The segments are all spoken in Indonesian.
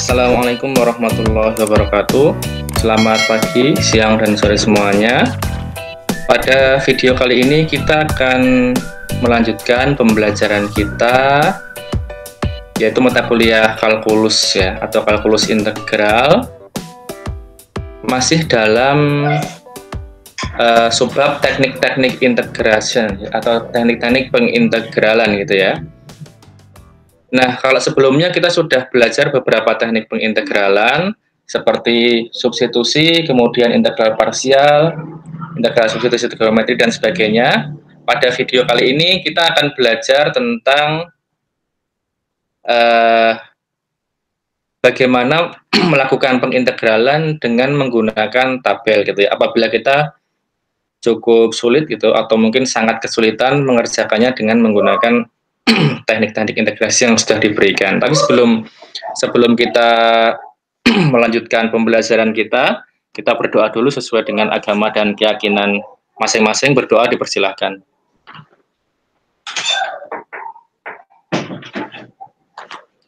Assalamualaikum warahmatullahi wabarakatuh. Selamat pagi, siang, dan sore semuanya. Pada video kali ini kita akan melanjutkan pembelajaran kita, yaitu mata kuliah kalkulus ya, atau kalkulus integral. Masih dalam subbab teknik-teknik integration atau teknik-teknik pengintegralan gitu ya. Nah, kalau sebelumnya kita sudah belajar beberapa teknik pengintegralan seperti substitusi, kemudian integral parsial, integral substitusi trigonometri, dan sebagainya. Pada video kali ini kita akan belajar tentang bagaimana melakukan pengintegralan dengan menggunakan tabel gitu ya. Apabila kita cukup sulit gitu atau mungkin sangat kesulitan mengerjakannya dengan menggunakan teknik-teknik integrasi yang sudah diberikan. Tapi sebelum kita melanjutkan pembelajaran kita berdoa dulu sesuai dengan agama dan keyakinan masing-masing. Berdoa dipersilahkan.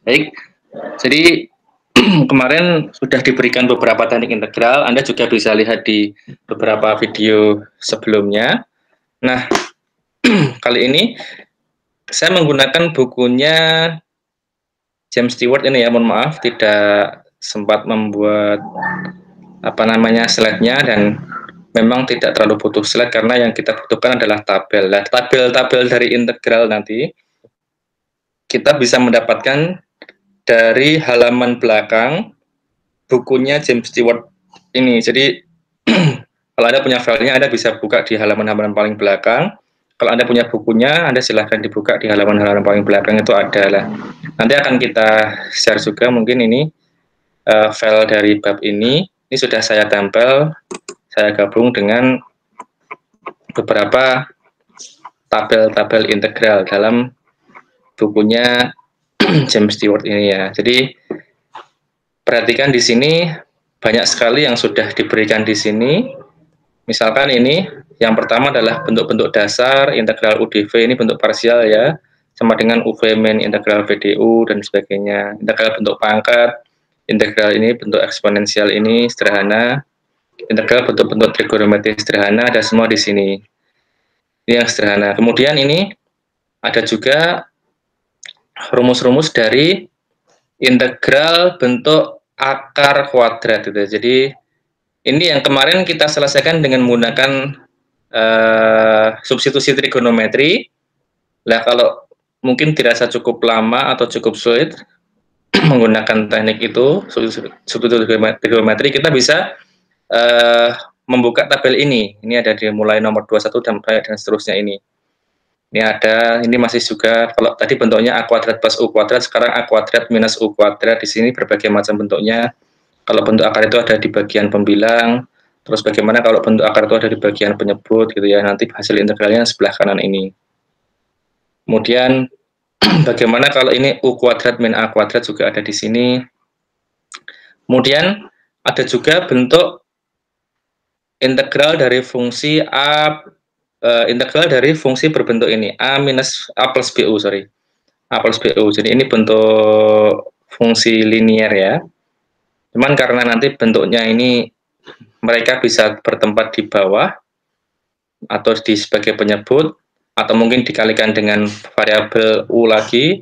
Baik, jadi kemarin sudah diberikan beberapa teknik integral. Anda juga bisa lihat di beberapa video sebelumnya. Nah, kali ini saya menggunakan bukunya James Stewart ini ya, mohon maaf tidak sempat membuat slide-nya, dan memang tidak terlalu butuh slide karena yang kita butuhkan adalah tabel. Nah, tabel-tabel dari integral nanti kita bisa mendapatkan dari halaman belakang bukunya James Stewart ini. Jadi kalau Anda punya filenya, Anda bisa buka di halaman-halaman paling belakang. Kalau Anda punya bukunya, Anda silahkan dibuka di halaman-halaman paling belakang, itu ada lah. Nanti akan kita share juga mungkin ini file dari bab ini. Ini sudah saya tempel, saya gabung dengan beberapa tabel-tabel integral dalam bukunya James Stewart ini ya. Jadi perhatikan di sini banyak sekali yang sudah diberikan di sini. Misalkan ini yang pertama adalah bentuk-bentuk dasar integral UDV, ini bentuk parsial ya, sama dengan UV min integral VDU dan sebagainya. Integral bentuk pangkat, integral ini bentuk eksponensial ini sederhana, integral bentuk-bentuk trigonometri sederhana, ada semua di sini. Ini yang sederhana. Kemudian ini ada juga rumus-rumus dari integral bentuk akar kuadrat gitu. Jadi ini yang kemarin kita selesaikan dengan menggunakan substitusi trigonometri. Nah, kalau mungkin dirasa cukup lama atau cukup sulit menggunakan teknik itu, substitusi trigonometri, kita bisa membuka tabel ini. Ini ada di mulai nomor 21 dan seterusnya ini. Ini masih juga, kalau tadi bentuknya A kuadrat plus U kuadrat, sekarang A kuadrat minus U kuadrat. Di sini berbagai macam bentuknya. Kalau bentuk akar itu ada di bagian pembilang. Terus bagaimana kalau bentuk akar itu ada di bagian penyebut gitu ya, nanti hasil integralnya sebelah kanan ini. Kemudian bagaimana kalau ini U kuadrat min A kuadrat juga ada di sini. Kemudian ada juga bentuk integral dari fungsi integral dari fungsi berbentuk ini A plus BU, A plus BU. Jadi ini bentuk fungsi linier ya. Cuman karena nanti bentuknya ini mereka bisa bertempat di bawah atau sebagai penyebut, atau mungkin dikalikan dengan variabel U lagi,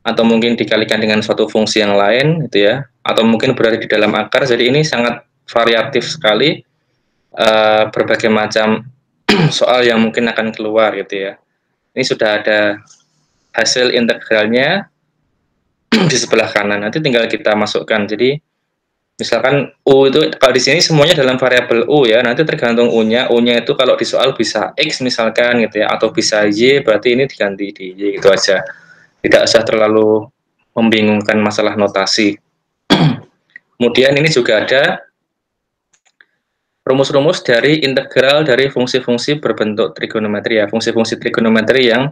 atau mungkin dikalikan dengan suatu fungsi yang lain gitu ya, atau mungkin berada di dalam akar. Jadi ini sangat variatif sekali, berbagai macam soal yang mungkin akan keluar gitu ya. Ini sudah ada hasil integralnya di sebelah kanan, nanti tinggal kita masukkan. Jadi misalkan U itu, kalau di sini semuanya dalam variabel U ya, nanti tergantung U-nya. U-nya itu kalau di soal bisa X misalkan gitu ya, atau bisa Y, berarti ini diganti di Y gitu aja. Tidak usah terlalu membingungkan masalah notasi. Kemudian ini juga ada rumus-rumus dari integral dari fungsi-fungsi berbentuk trigonometri ya, fungsi-fungsi trigonometri yang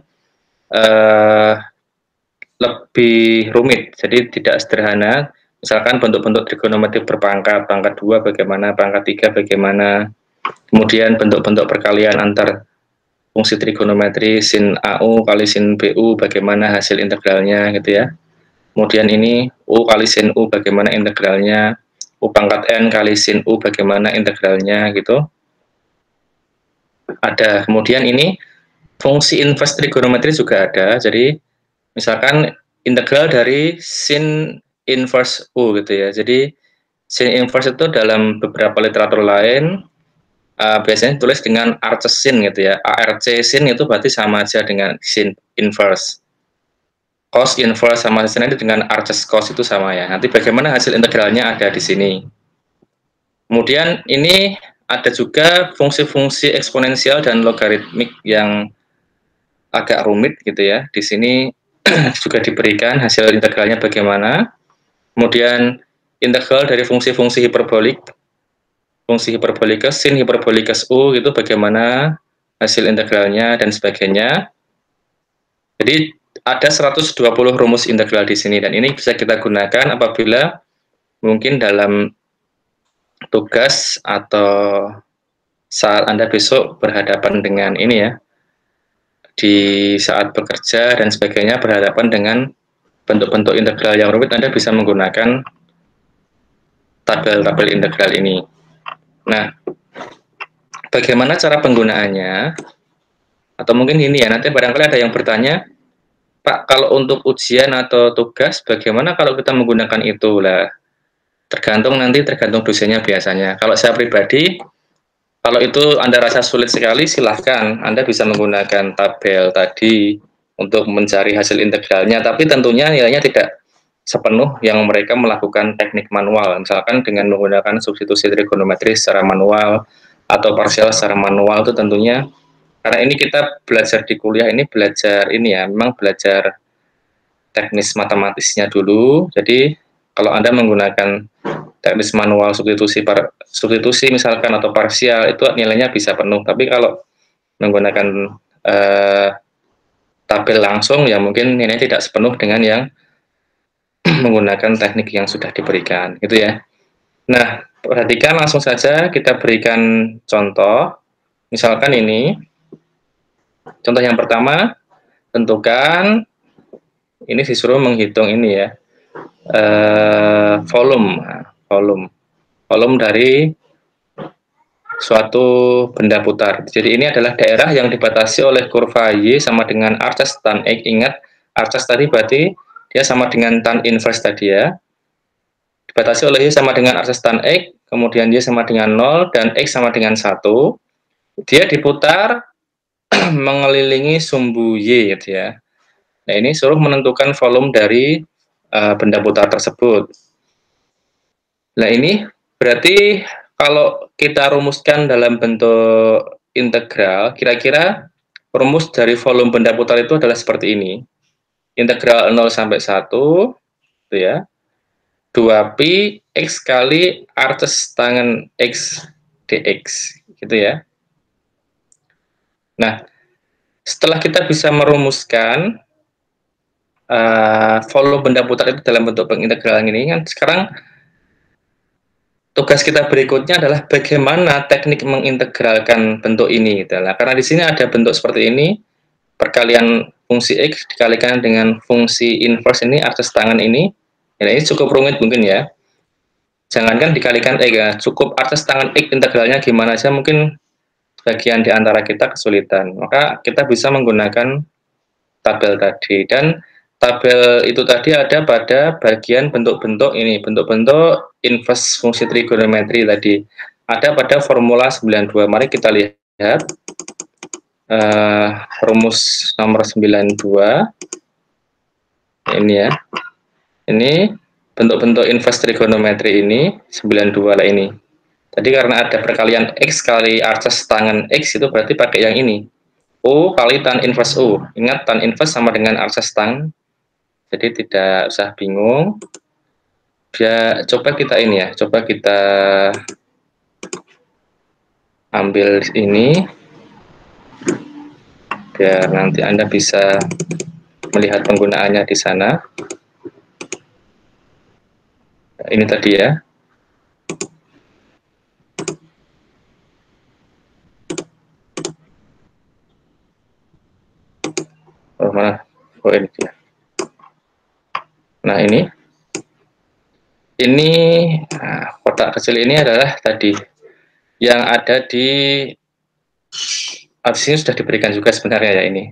lebih rumit, jadi tidak sederhana. Misalkan bentuk-bentuk trigonometri berpangkat, pangkat 2 bagaimana, pangkat 3 bagaimana. Kemudian bentuk-bentuk perkalian antar fungsi trigonometri sin AU kali sin BU bagaimana hasil integralnya gitu ya. Kemudian ini U kali sin U bagaimana integralnya, U pangkat N kali sin U bagaimana integralnya gitu. Ada. Kemudian ini fungsi inverse trigonometri juga ada. Jadi misalkan integral dari sin inverse U gitu ya. Jadi sin inverse itu dalam beberapa literatur lain biasanya tulis dengan arcs sin gitu ya. ARC sin itu berarti sama aja dengan sin inverse. Cos inverse sama sin itu dengan arcs cos itu sama ya. Nanti bagaimana hasil integralnya ada di sini. Kemudian ini ada juga fungsi-fungsi eksponensial dan logaritmik yang agak rumit gitu ya. Di sini juga diberikan hasil integralnya bagaimana. Kemudian integral dari fungsi-fungsi hiperbolik, fungsi hiperbolikus, sin hiperbolikus U itu bagaimana hasil integralnya dan sebagainya. Jadi ada 120 rumus integral di sini dan ini bisa kita gunakan apabila mungkin dalam tugas atau saat Anda besok berhadapan dengan ini ya, di saat bekerja dan sebagainya berhadapan dengan bentuk-bentuk integral yang rumit, Anda bisa menggunakan tabel-tabel integral ini. Nah, bagaimana cara penggunaannya? Atau mungkin ini ya, nanti barangkali ada yang bertanya, Pak, kalau untuk ujian atau tugas, bagaimana kalau kita menggunakan itu? Lah, tergantung dosennya biasanya. Kalau saya pribadi, kalau itu Anda rasa sulit sekali, silahkan Anda bisa menggunakan tabel tadi untuk mencari hasil integralnya, tapi tentunya nilainya tidak sepenuh yang mereka melakukan teknik manual, misalkan dengan menggunakan substitusi trigonometri secara manual atau parsial secara manual itu tentunya, karena ini kita belajar di kuliah ini belajar ini ya, memang belajar teknis matematisnya dulu, jadi kalau Anda menggunakan teknis manual substitusi misalkan atau parsial itu nilainya bisa penuh, tapi kalau menggunakan tabel langsung ya mungkin nilainya tidak sepenuh dengan yang menggunakan teknik yang sudah diberikan gitu ya. Nah, perhatikan langsung saja kita berikan contoh. Misalkan ini contoh yang pertama, tentukan ini disuruh menghitung ini ya, volume dari suatu benda putar. Jadi ini adalah daerah yang dibatasi oleh kurva Y sama dengan arcs tan X. Ingat, arcs tadi berarti dia sama dengan tan inverse tadi ya. Dibatasi oleh Y sama dengan arcs tan X, kemudian Y sama dengan 0, dan X sama dengan 1. Dia diputar mengelilingi sumbu Y gitu ya. Nah, ini suruh menentukan volume dari benda putar tersebut. Nah, ini berarti kalau kita rumuskan dalam bentuk integral, kira-kira rumus dari volume benda putar itu adalah seperti ini. Integral 0 sampai 1, itu ya, 2pi X kali arcs tangen X dx, gitu ya. Nah, setelah kita bisa merumuskan volume benda putar itu dalam bentuk pengintegralan ini, kan sekarang tugas kita berikutnya adalah bagaimana teknik mengintegralkan bentuk ini. Karena di sini ada bentuk seperti ini, perkalian fungsi X dikalikan dengan fungsi inverse ini, arcs tangen ini. Ya, ini cukup rumit mungkin ya. Jangankan dikalikan X ya, cukup arcs tangen X integralnya gimana aja mungkin bagian di antara kita kesulitan. Maka kita bisa menggunakan tabel tadi, dan tabel itu tadi ada pada bagian bentuk-bentuk ini, bentuk-bentuk inverse fungsi trigonometri tadi. Ada pada formula 92. Mari kita lihat rumus nomor 92. Ini ya. Ini bentuk-bentuk inverse trigonometri ini 92 lah ini. Tadi karena ada perkalian X kali arcs tangen X itu berarti pakai yang ini. U kali tan inverse U. Ingat, tan inverse sama dengan arcs tan. Jadi tidak usah bingung. Ya, coba kita ini ya. Coba kita ambil ini. Biar nanti Anda bisa melihat penggunaannya di sana. Ini tadi ya. Oh, mana? Oh, ini dia. Nah, ini ini kotak kecil ini adalah tadi yang ada di sini sudah diberikan juga sebenarnya ya, ini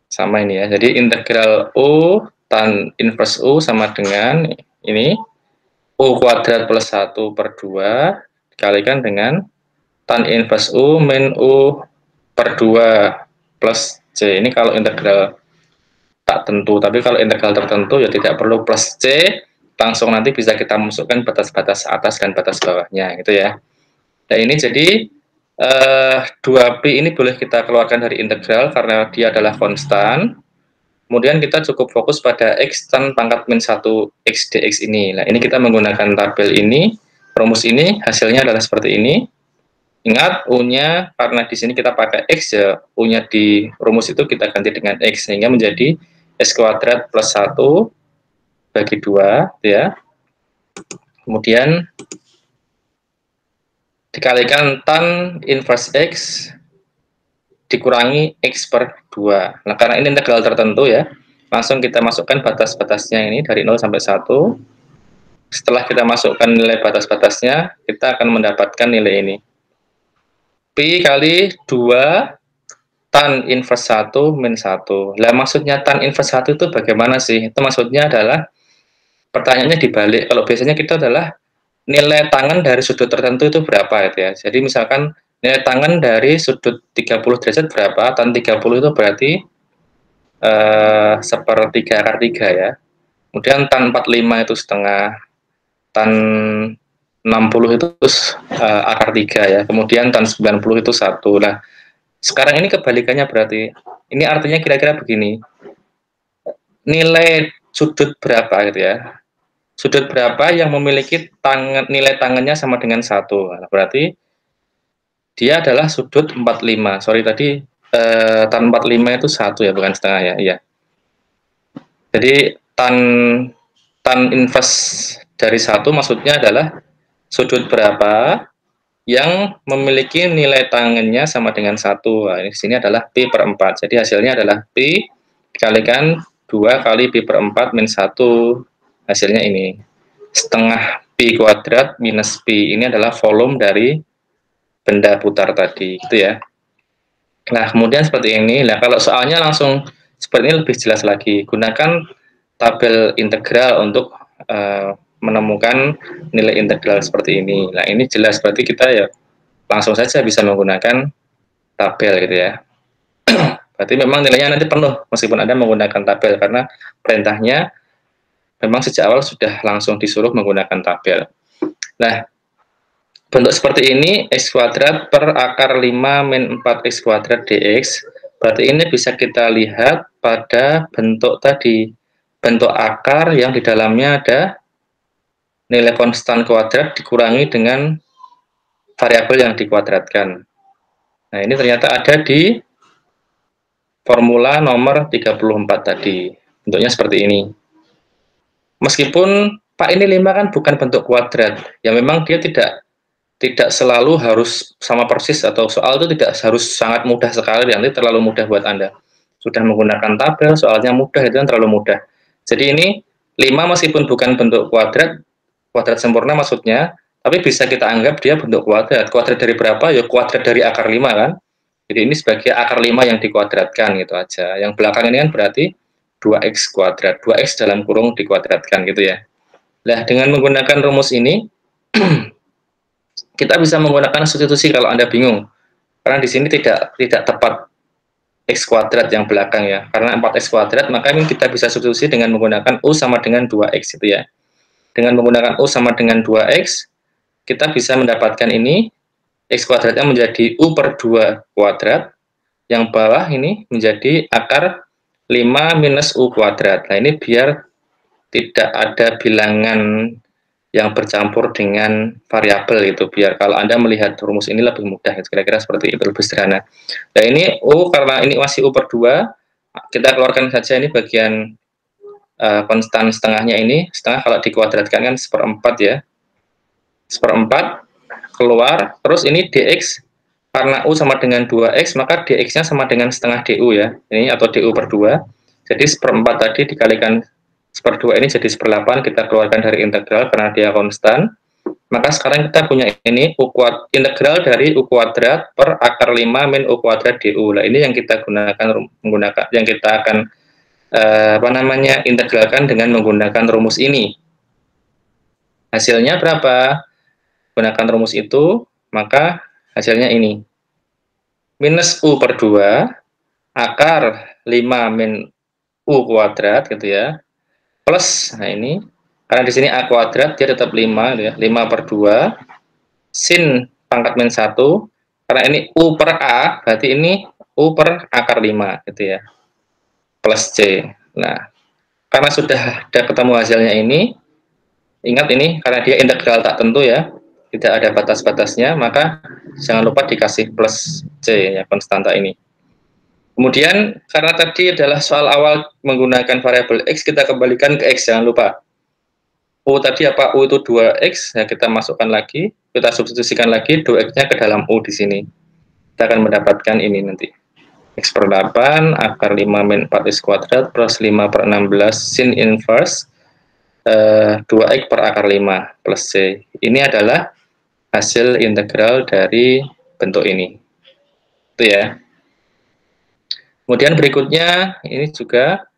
sama ini ya. Jadi integral U tan inverse U sama dengan ini U kuadrat plus 1/2 dikalikan dengan tan inverse U min U per 2 plus C. Ini kalau integral tak tentu, tapi kalau integral tertentu ya tidak perlu plus C, langsung nanti bisa kita masukkan batas-batas atas dan batas bawahnya gitu ya. Nah ini jadi 2pi ini boleh kita keluarkan dari integral karena dia adalah konstan. Kemudian kita cukup fokus pada x tan pangkat min 1 x dx ini. Nah ini kita menggunakan tabel ini, rumus ini hasilnya adalah seperti ini. Ingat U-nya karena di sini kita pakai X ya, U-nya di rumus itu kita ganti dengan X sehingga menjadi S kuadrat plus 1 bagi 2 ya. Kemudian dikalikan tan inverse X dikurangi X per 2. Nah karena ini integral tertentu ya, langsung kita masukkan batas-batasnya ini dari 0 sampai 1. Setelah kita masukkan nilai batas-batasnya, kita akan mendapatkan nilai ini. Pi kali 2 tan inverse 1 min 1. Lah maksudnya tan inverse 1 itu bagaimana sih? Itu maksudnya adalah pertanyaannya dibalik. Kalau biasanya kita adalah nilai tangan dari sudut tertentu itu berapa gitu ya. Jadi misalkan nilai tangan dari sudut 30 derajat berapa? Tan 30 itu berarti sepertiga akar 3 ya. Kemudian tan 45 itu setengah. Tan 60 itu akar 3 ya. Kemudian tan 90 itu 1. Nah, sekarang ini kebalikannya berarti. Ini artinya kira-kira begini. Nilai sudut berapa gitu ya. Sudut berapa yang memiliki nilai tangannya sama dengan 1. Nah, berarti dia adalah sudut 45. Sorry tadi tan 45 itu 1 ya, bukan setengah ya. Iya. Jadi tan inverse dari 1 maksudnya adalah sudut berapa yang memiliki nilai tangannya sama dengan 1. Nah, di sini adalah pi per 4. Jadi hasilnya adalah pi dikalikan 2 kali pi per 4 min 1. Hasilnya ini. Setengah pi kuadrat minus pi. Ini adalah volume dari benda putar tadi. Gitu ya. Nah, kemudian seperti ini. Nah, kalau soalnya langsung seperti ini lebih jelas lagi. Gunakan tabel integral untuk menemukan nilai integral seperti ini. Nah, ini jelas berarti kita ya langsung saja bisa menggunakan tabel gitu ya. Berarti memang nilainya nanti penuh meskipun Anda menggunakan tabel karena perintahnya memang sejak awal sudah langsung disuruh menggunakan tabel. Nah, bentuk seperti ini x kuadrat per akar 5 min 4x kuadrat dx. Berarti ini bisa kita lihat pada bentuk tadi. Bentuk akar yang di dalamnya ada nilai konstan kuadrat dikurangi dengan variabel yang dikuadratkan. Nah, ini ternyata ada di formula nomor 34 tadi. Bentuknya seperti ini. Meskipun Pak ini 5 kan bukan bentuk kuadrat. Ya memang dia tidak selalu harus sama persis atau soal itu tidak harus sangat mudah sekali, nanti terlalu mudah buat Anda. Sudah menggunakan tabel, soalnya mudah itu kan terlalu mudah. Jadi ini 5 meskipun bukan bentuk kuadrat sempurna maksudnya, tapi bisa kita anggap dia bentuk kuadrat. Kuadrat dari berapa? Ya kuadrat dari akar 5 kan. Jadi ini sebagai akar 5 yang dikuadratkan gitu aja. Yang belakang ini kan berarti 2x kuadrat. 2x dalam kurung dikuadratkan gitu ya. Nah, dengan menggunakan rumus ini kita bisa menggunakan substitusi kalau Anda bingung. Karena di sini tidak tepat x kuadrat yang belakang ya. Karena 4x kuadrat, maka ini kita bisa substitusi dengan menggunakan U sama dengan 2x itu ya. Dengan menggunakan U sama dengan 2x, kita bisa mendapatkan ini, x kuadratnya menjadi U per 2 kuadrat, yang bawah ini menjadi akar 5 minus U kuadrat. Nah ini biar tidak ada bilangan yang bercampur dengan variabel itu, biar kalau Anda melihat rumus ini lebih mudah, kira-kira seperti itu, lebih sederhana. Nah ini U, karena ini masih U per 2, kita keluarkan saja ini bagian konstan setengahnya ini, setengah kalau dikuadratkan kan 1/4 ya, 1/4 keluar, terus ini dx, karena U sama dengan 2x, maka dx-nya sama dengan setengah du ya, ini atau du per 2, jadi 1/4 tadi dikalikan 1/2 ini jadi 1/8, kita keluarkan dari integral karena dia konstan. Maka sekarang kita punya ini integral dari U kuadrat per akar 5 min U kuadrat DU. Nah, ini yang kita yang kita akan integralkan dengan menggunakan rumus ini. Hasilnya berapa? Gunakan rumus itu, maka hasilnya ini. Minus U/2 akar 5 min U kuadrat gitu ya. Plus, nah ini, karena di sini A kuadrat dia tetap 5 gitu ya. 5/2 sin pangkat min 1, karena ini U per A, berarti ini U per akar 5 gitu ya. Plus C. Nah, karena sudah ada ketemu hasilnya ini, ingat ini karena dia integral tak tentu ya, tidak ada batas-batasnya, maka jangan lupa dikasih plus C ya, konstanta ini. Kemudian karena tadi adalah soal awal menggunakan variabel X, kita kembalikan ke X, jangan lupa. U tadi apa? U itu 2X, ya kita masukkan lagi, kita substitusikan lagi 2X-nya ke dalam U di sini. Kita akan mendapatkan ini nanti. X per 8 akar 5 min 4X kuadrat plus 5/16 sin inverse 2X per akar 5 plus C. Ini adalah hasil integral dari bentuk ini. Itu ya. Kemudian berikutnya, ini juga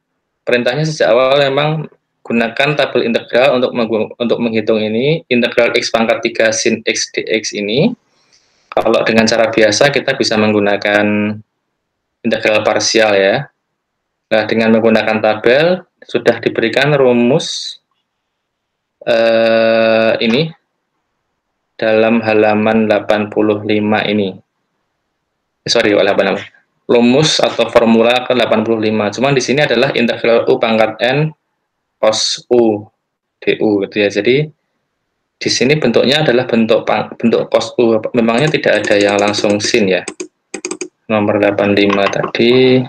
perintahnya sejak awal memang gunakan tabel integral untuk menghitung ini, integral X pangkat 3 sin X dx ini. Kalau dengan cara biasa kita bisa menggunakan integral parsial ya. Nah, dengan menggunakan tabel sudah diberikan rumus ini dalam halaman 85 ini. Sorry, rumus atau formula ke-85. Cuman di sini adalah integral U pangkat N cos U du gitu ya. Jadi di sini bentuknya adalah bentuk cos U. Memangnya tidak ada yang langsung sin ya. Nomor 85 tadi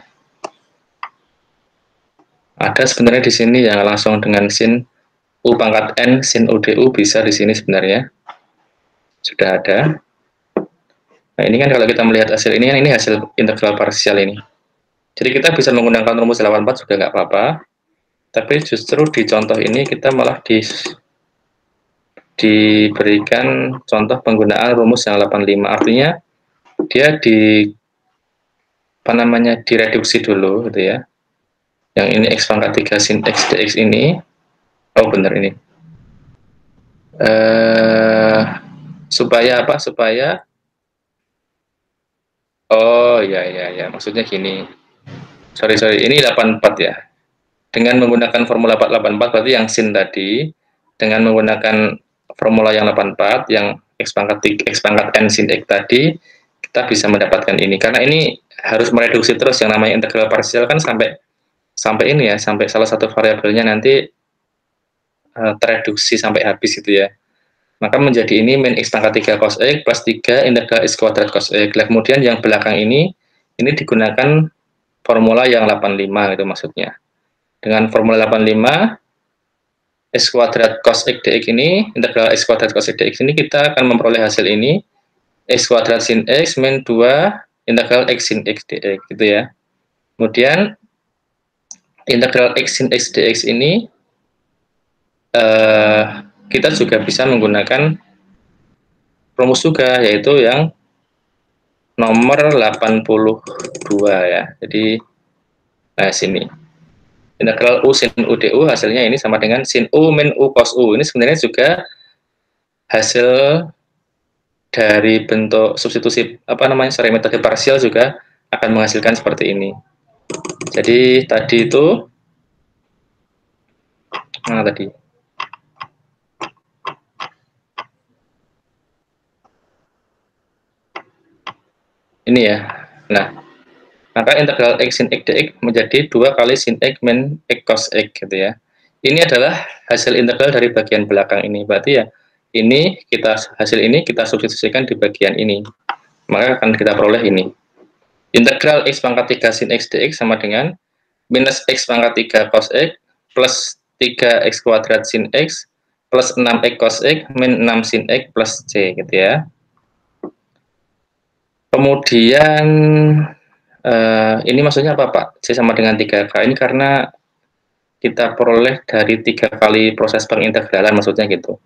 ada sebenarnya di sini yang langsung dengan sin U pangkat N sin U du bisa di sini sebenarnya. Sudah ada. Nah, ini kan kalau kita melihat hasil ini kan ini hasil integral parsial ini. Jadi kita bisa menggunakan rumus 84 juga nggak apa-apa. Tapi justru di contoh ini kita malah diberikan contoh penggunaan rumus yang 85. Artinya dia direduksi dulu gitu ya. Yang ini X pangkat 3 sin X dx ini, oh benar ini. Supaya apa? Oh ya, maksudnya gini. Sorry, ini 84 ya. Dengan menggunakan formula 84 berarti yang sin tadi, dengan menggunakan formula yang 84, yang X pangkat N sin X tadi, kita bisa mendapatkan ini. Karena ini harus mereduksi terus, yang namanya integral parsial kan sampai ini ya, sampai salah satu variabelnya nanti tereduksi sampai habis gitu ya. Maka menjadi ini min X pangkat 3 cos X plus 3 integral X kuadrat cos X. Kemudian yang belakang ini digunakan formula yang 85 itu maksudnya. Dengan formula 85, X kuadrat cos X dx ini, integral X kuadrat cos X dx ini, kita akan memperoleh hasil ini, X kuadrat sin X min 2 integral X sin X dx gitu ya. Kemudian integral X sin X dx ini kita juga bisa menggunakan rumus juga, yaitu yang nomor 82 ya. Jadi nah sini integral U sin U du hasilnya ini sama dengan sin U min U cos U. Ini sebenarnya juga hasil dari bentuk substitusi metode parsial juga akan menghasilkan seperti ini. Jadi tadi itu ini ya. Nah, maka integral X sin X dx menjadi 2 kali sin X min X cos X gitu ya. Ini adalah hasil integral dari bagian belakang ini. Berarti ya, hasil ini kita substitusikan di bagian ini. Maka akan kita peroleh ini. Integral X pangkat 3 sin X dx sama dengan minus X pangkat 3 cos X plus 3X kuadrat sin X plus 6X cos X min 6 sin X plus C gitu ya. Kemudian ini maksudnya apa Pak? C sama dengan 3K. Ini karena kita peroleh dari 3 kali proses pengintegralan, maksudnya gitu.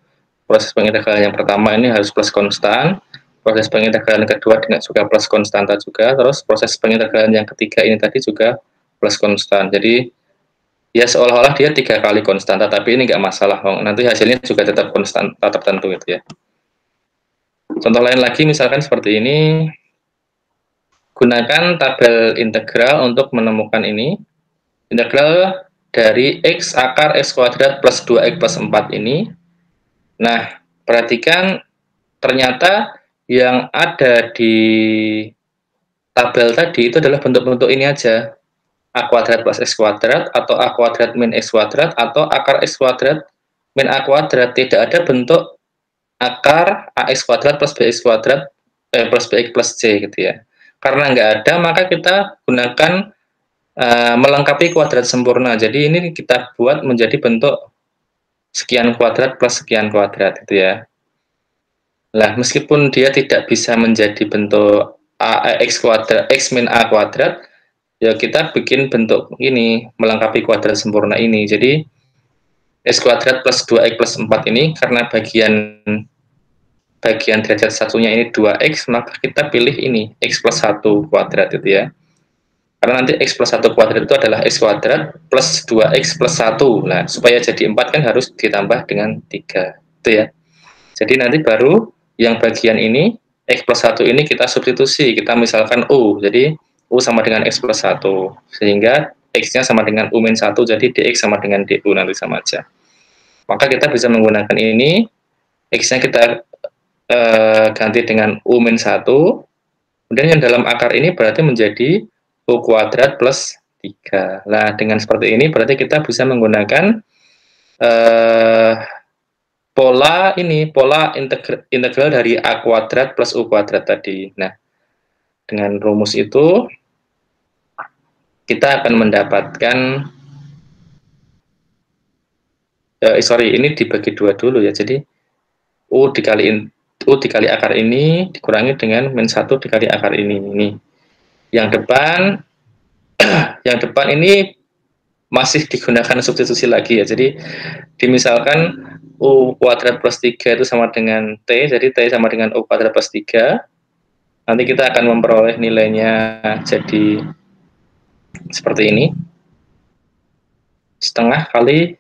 Proses pengintegralan yang pertama ini harus plus konstan, proses pengintegralan kedua dengan juga plus konstanta juga, terus proses pengintegralan yang ketiga ini tadi juga plus konstan. Jadi ya seolah-olah dia 3 kali konstanta, tapi ini nggak masalah, nanti hasilnya juga tetap konstan, tetap tertentu gitu ya. Contoh lain lagi misalkan seperti ini, gunakan tabel integral untuk menemukan ini. Integral dari x akar x kuadrat plus 2x plus 4 ini. Nah, perhatikan ternyata yang ada di tabel tadi itu adalah bentuk-bentuk ini aja. A kuadrat plus x kuadrat, atau A kuadrat min x kuadrat, atau akar x kuadrat min A kuadrat. Tidak ada bentuk akar AX kuadrat plus BX kuadrat plus BX plus C gitu ya. Karena nggak ada, maka kita gunakan melengkapi kuadrat sempurna. Jadi ini kita buat menjadi bentuk sekian kuadrat plus sekian kuadrat gitu ya. Nah, meskipun dia tidak bisa menjadi bentuk X kuadrat, X min A kuadrat, ya kita bikin bentuk ini, melengkapi kuadrat sempurna ini. Jadi X kuadrat plus 2X plus 4 ini, karena bagian derajat satunya ini 2X, maka kita pilih ini, X plus 1 kuadrat itu ya. Karena nanti X plus 1 kuadrat itu adalah X kuadrat plus 2X plus 1. Nah, supaya jadi 4 kan harus ditambah dengan 3. Itu ya. Jadi nanti baru yang bagian ini, X plus 1 ini kita substitusi. Kita misalkan U. Jadi U sama dengan X plus 1. Sehingga X-nya sama dengan U min 1. Jadi DX sama dengan DU nanti sama aja. Maka kita bisa menggunakan ini. X-nya kita ganti dengan U min 1. Kemudian yang dalam akar ini berarti menjadi U kuadrat plus 3. Nah, dengan seperti ini berarti kita bisa menggunakan pola integral dari A kuadrat plus U kuadrat tadi. Nah, dengan rumus itu kita akan mendapatkan ini dibagi 2 dulu ya. Jadi U dikali akar ini dikurangi dengan min 1 dikali akar ini. Ini. Yang depan ini masih digunakan substitusi lagi ya. Jadi dimisalkan U kuadrat plus 3 itu sama dengan T, jadi T sama dengan U kuadrat plus 3. Nanti kita akan memperoleh nilainya jadi seperti ini. Setengah kali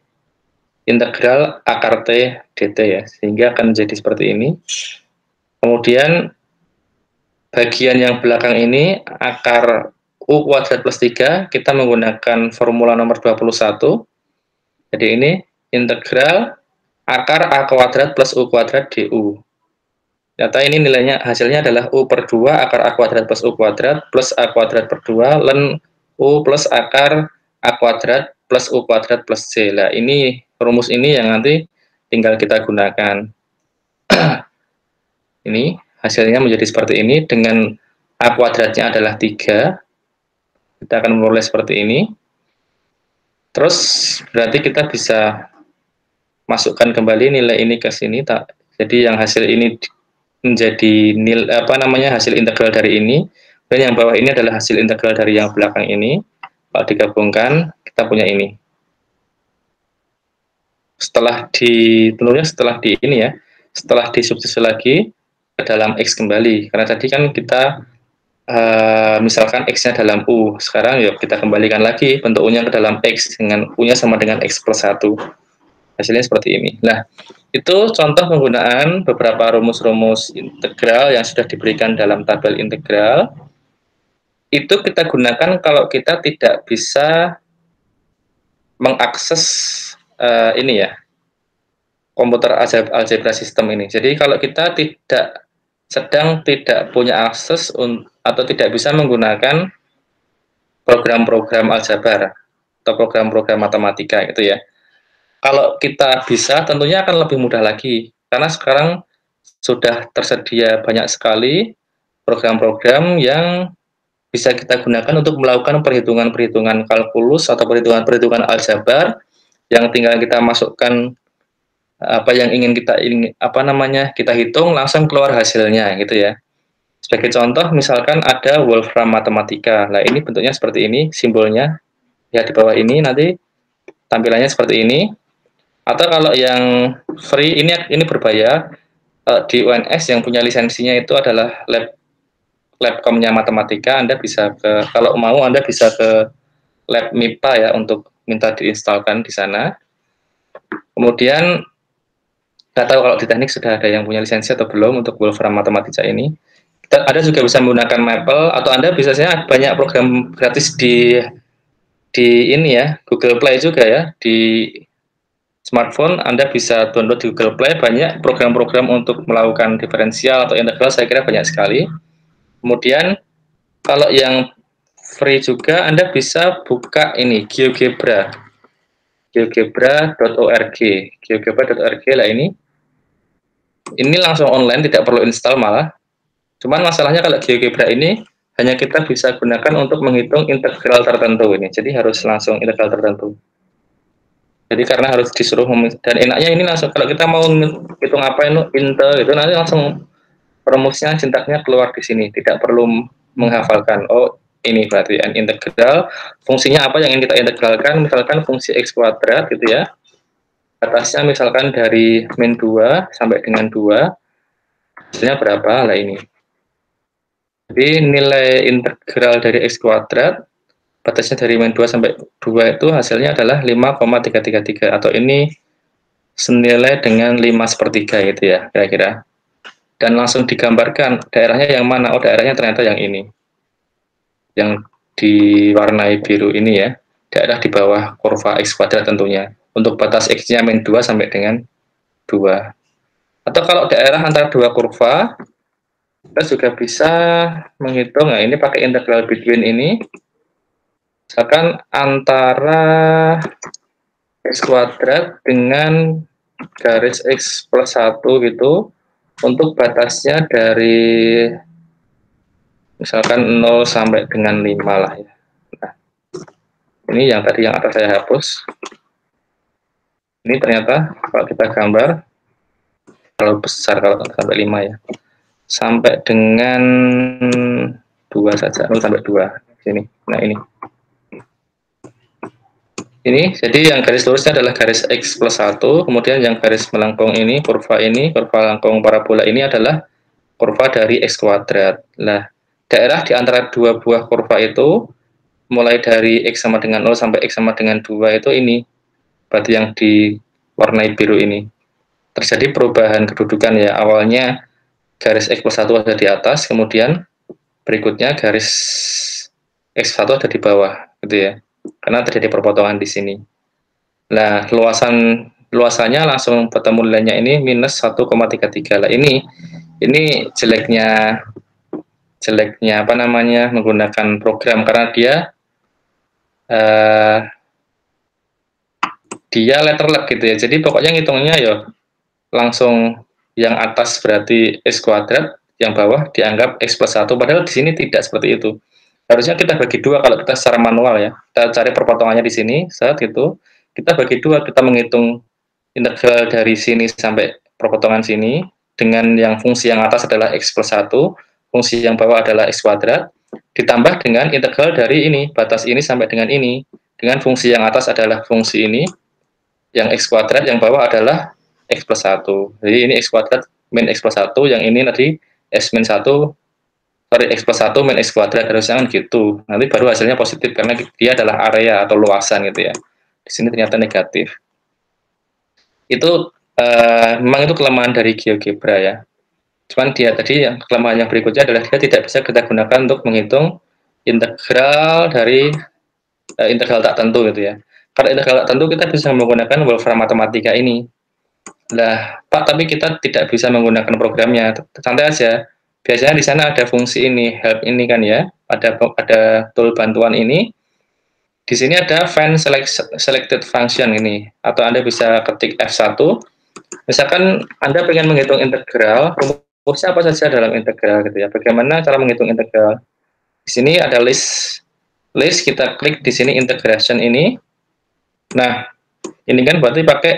integral akar T dt ya, sehingga akan menjadi seperti ini. Kemudian bagian yang belakang ini, akar U kuadrat plus 3, kita menggunakan formula nomor 21. Jadi ini integral akar A kuadrat plus U kuadrat DU. Ternyata ini nilainya, hasilnya adalah U per 2 akar A kuadrat plus U kuadrat plus A kuadrat per 2 ln U plus akar A kuadrat plus U kuadrat plus C. Nah, ini rumus ini yang nanti tinggal kita gunakan. Ini hasilnya menjadi seperti ini, dengan A kuadratnya adalah 3. Kita akan memperoleh seperti ini. Terus berarti kita bisa masukkan kembali nilai ini ke sini. Jadi yang hasil ini menjadi hasil integral dari ini, dan yang bawah ini adalah hasil integral dari yang belakang ini. Kalau digabungkan, kita punya ini. Setelah disubstitusi lagi ke dalam X kembali, karena tadi kan kita misalkan X-nya dalam U, sekarang yuk kita kembalikan lagi bentuk U-nya ke dalam X, dengan U-nya sama dengan X plus 1. Hasilnya seperti ini. Nah, itu contoh penggunaan beberapa rumus-rumus integral yang sudah diberikan dalam tabel integral. Itu kita gunakan kalau kita tidak bisa mengakses ini ya, komputer algebra sistem ini. Jadi kalau kita sedang tidak punya akses atau tidak bisa menggunakan program-program aljabar atau program-program matematika gitu ya. Kalau kita bisa, tentunya akan lebih mudah lagi, karena sekarang sudah tersedia banyak sekali program-program yang bisa kita gunakan untuk melakukan perhitungan-perhitungan kalkulus atau perhitungan-perhitungan aljabar, yang tinggal kita masukkan apa yang ingin kita hitung, langsung keluar hasilnya gitu ya. Sebagai contoh, misalkan ada Wolfram Matematika. Nah, ini bentuknya seperti ini, simbolnya ya di bawah ini. Nanti tampilannya seperti ini. Atau kalau yang free ini berbayar, di UNS yang punya lisensinya itu adalah Labcomnya matematika. Anda bisa kalau mau Anda bisa ke lab MIPA ya untuk minta diinstalkan di sana. Kemudian nggak tahu kalau di teknik sudah ada yang punya lisensi atau belum untuk Wolfram Matematika ini. Anda juga bisa menggunakan Maple, atau Anda biasanya banyak program gratis di ini ya, Google Play juga ya, di smartphone. Anda bisa download di Google Play, banyak program-program untuk melakukan diferensial atau integral, saya kira banyak sekali. Kemudian kalau yang free juga Anda bisa buka ini GeoGebra, geogebra.org, geogebra.org lah ini langsung online, tidak perlu install malah. Cuman masalahnya kalau GeoGebra ini hanya kita bisa gunakan untuk menghitung integral tertentu ini, jadi harus langsung integral tertentu. Jadi karena harus disuruh, dan enaknya ini langsung kalau kita mau hitung apa itu itu nanti langsung rumusnya sintaksnya keluar di sini, tidak perlu menghafalkan. Oh ini berarti n integral, fungsinya apa yang ingin kita integralkan, misalkan fungsi x kuadrat gitu ya, batasnya misalkan dari min 2 sampai dengan 2, hasilnya berapa lah ini. Jadi nilai integral dari x kuadrat batasnya dari min 2 sampai 2 itu hasilnya adalah 5,333, atau ini senilai dengan 5/3 itu ya kira-kira. Dan langsung digambarkan daerahnya yang mana. Oh daerahnya ternyata yang ini, yang diwarnai biru ini ya, daerah di bawah kurva x kuadrat tentunya, untuk batas x-nya min 2 sampai dengan 2. Atau kalau daerah antara dua kurva, kita juga bisa menghitung, nah ini pakai integral between ini, misalkan antara x kuadrat dengan garis x plus 1 gitu, untuk batasnya dari misalkan 0 sampai dengan 5 lah ya. Nah, ini yang tadi yang atas saya hapus. Ini ternyata kalau kita gambar, terlalu besar kalau sampai 5 ya. Sampai dengan 2 saja, 0 sampai 2. Sini. Nah, ini. Ini, jadi yang garis lurusnya adalah garis X plus 1, kemudian yang garis melengkung ini, kurva lengkung parabola ini adalah kurva dari X kuadrat. Nah, daerah di antara dua buah kurva itu, mulai dari X sama dengan 0 sampai X sama dengan 2 itu ini, berarti yang diwarnai biru ini. Terjadi perubahan kedudukan ya, awalnya garis X plus 1 ada di atas, kemudian berikutnya garis X1 ada di bawah, gitu ya. Karena terjadi perpotongan di sini. Nah, luasannya langsung bertemu nilainya ini minus 1,33 lah. Ini jeleknya apa namanya, menggunakan program, karena dia letterless gitu ya. Jadi pokoknya ngitungnya ya langsung yang atas berarti x kuadrat, yang bawah dianggap x plus 1, padahal di sini tidak seperti itu. Harusnya kita bagi dua kalau kita secara manual ya. Kita cari perpotongannya di sini, saat itu kita bagi dua, kita menghitung integral dari sini sampai perpotongan sini, dengan yang fungsi yang atas adalah x plus 1, fungsi yang bawah adalah x kuadrat, ditambah dengan integral dari ini, batas ini sampai dengan ini, dengan fungsi yang atas adalah fungsi ini, yang x kuadrat, yang bawah adalah x plus 1. Jadi ini x kuadrat min x plus 1, yang ini tadi x min 1, sorry, x plus 1 min x kuadrat, harusnya kan gitu. Nanti baru hasilnya positif, karena dia adalah area atau luasan gitu ya. Di sini ternyata negatif. Itu memang itu kelemahan dari GeoGebra ya. Cuman dia tadi yang kelemahan yang berikutnya adalah dia tidak bisa kita gunakan untuk menghitung integral dari integral tak tentu gitu ya. Kalau integral tak tentu kita bisa menggunakan Wolfram Matematika ini. Lah, Pak, tapi kita tidak bisa menggunakan programnya. Santai aja. Biasanya di sana ada fungsi ini, help ini kan ya. Ada tool bantuan ini. Di sini ada find selected function ini, atau Anda bisa ketik F1. Misalkan Anda ingin menghitung integral, rumusnya apa saja dalam integral gitu ya. Bagaimana cara menghitung integral? Di sini ada list, kita klik di sini integration ini. Nah, ini kan berarti pakai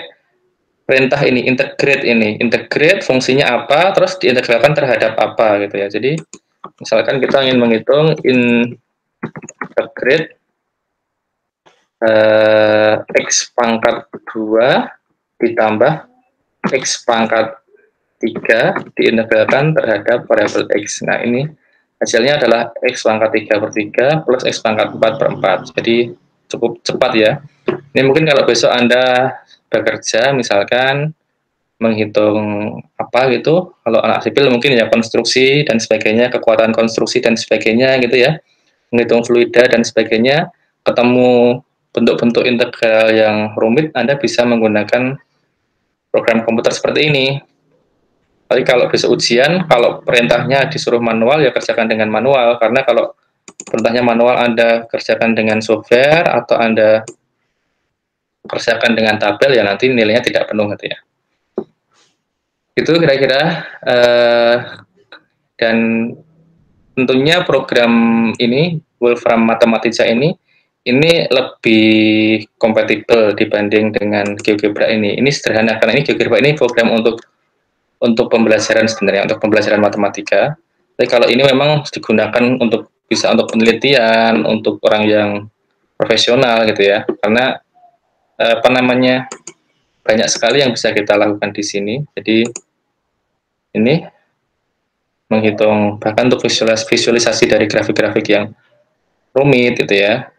perintah ini, integrate fungsinya apa, terus diintegralkan terhadap apa gitu ya. Jadi misalkan kita ingin menghitung integrate X pangkat 2 ditambah X pangkat 3 diintegralkan terhadap variabel X. Nah, ini hasilnya adalah X pangkat 3/3 plus X pangkat 4/4. Jadi cukup cepat ya. Ini mungkin kalau besok Anda bekerja, misalkan menghitung apa gitu, kalau anak sipil mungkin ya konstruksi dan sebagainya, kekuatan konstruksi dan sebagainya gitu ya, menghitung fluida dan sebagainya, ketemu bentuk-bentuk integral yang rumit, Anda bisa menggunakan program komputer seperti ini. Tapi kalau besok ujian, kalau perintahnya disuruh manual, ya kerjakan dengan manual. Karena kalau perintahnya manual Anda kerjakan dengan software, atau Anda kerjakan dengan tabel, ya nanti nilainya tidak penuh gitu ya. Itu kira-kira. Dan tentunya program ini, Wolfram Mathematica ini lebih kompatibel dibanding dengan GeoGebra ini. Ini sederhana, karena ini GeoGebra ini program untuk pembelajaran sebenarnya, untuk pembelajaran matematika. Tapi kalau ini memang digunakan untuk bisa untuk penelitian, untuk orang yang profesional gitu ya. Karena apa namanya, banyak sekali yang bisa kita lakukan di sini. Jadi ini menghitung bahkan untuk visualisasi dari grafik-grafik yang rumit gitu ya.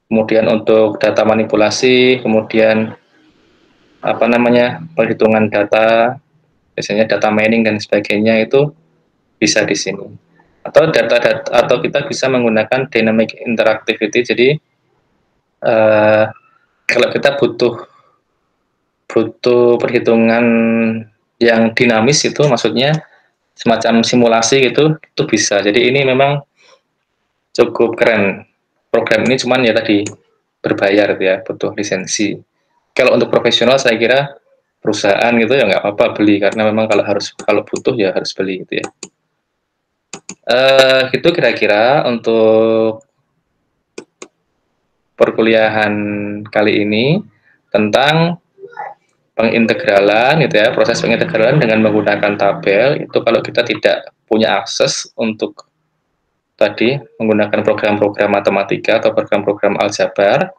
Kemudian untuk data manipulasi, kemudian apa namanya, perhitungan data, biasanya data mining dan sebagainya, itu bisa di sini. Atau atau kita bisa menggunakan dynamic interactivity. Jadi kalau kita butuh perhitungan yang dinamis, itu maksudnya semacam simulasi gitu, itu bisa. Jadi ini memang cukup keren. Program ini cuman ya tadi berbayar ya, butuh lisensi. Kalau untuk profesional saya kira perusahaan gitu ya nggak apa-apa beli, karena memang kalau butuh ya harus beli gitu ya. Itu kira-kira untuk perkuliahan kali ini tentang pengintegralan gitu ya, proses pengintegralan dengan menggunakan tabel. Itu kalau kita tidak punya akses untuk tadi menggunakan program-program matematika atau program-program aljabar.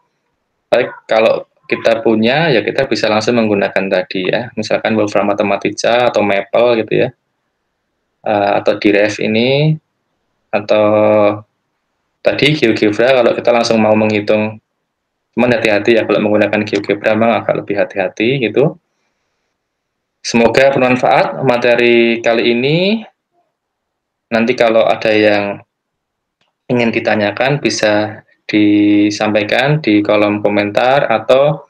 Baik, kalau kita punya ya kita bisa langsung menggunakan tadi ya, misalkan Wolfram Mathematica atau Maple gitu ya, atau Derive ini, atau tadi GeoGebra kalau kita langsung mau menghitung. Cuman hati-hati ya kalau menggunakan GeoGebra, memang agak lebih hati-hati gitu. Semoga bermanfaat materi kali ini. Nanti kalau ada yang ingin ditanyakan bisa disampaikan di kolom komentar atau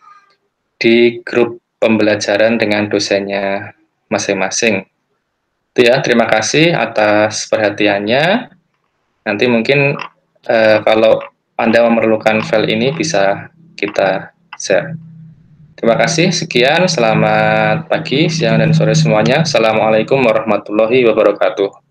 di grup pembelajaran dengan dosennya masing-masing. Itu ya, terima kasih atas perhatiannya. Nanti mungkin kalau Anda memerlukan file ini bisa kita share. Terima kasih, sekian, selamat pagi, siang, dan sore semuanya. Assalamualaikum warahmatullahi wabarakatuh.